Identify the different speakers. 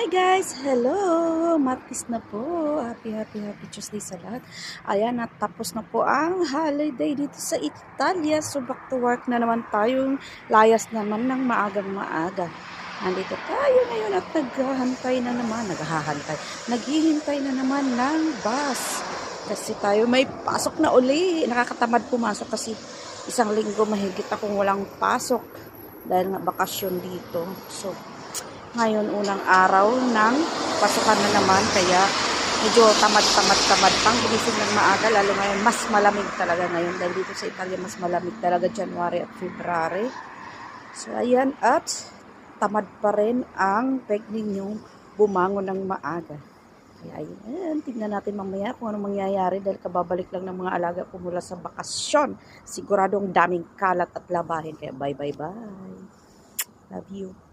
Speaker 1: Hi guys! Hello! Martes na po. Happy Tuesday sa lahat. Ayan, natapos na po ang holiday dito sa Italia. So back to work na naman tayong layas naman ng maagang maaga. Nandito tayo ngayon at naghihintay na naman ng bus. Kasi tayo may pasok na uli. Nakakatamad pumasok kasi isang linggo mahigit akong walang pasok. Dahil nga bakasyon dito. So, ngayon unang araw ng pasukan na naman, kaya medyo tamad pang gigising ng maaga, lalo ngayon mas malamig talaga ngayon dahil dito sa Italia mas malamig talaga January at February. So ayan, at tamad pa rin ang peg ninyong bumangon ng maaga. Kaya ayan, tignan natin mamaya kung anong mangyayari dahil kababalik lang ng mga alaga ko mula sa bakasyon. Siguradong daming kalat at labahin, kaya bye. Love you.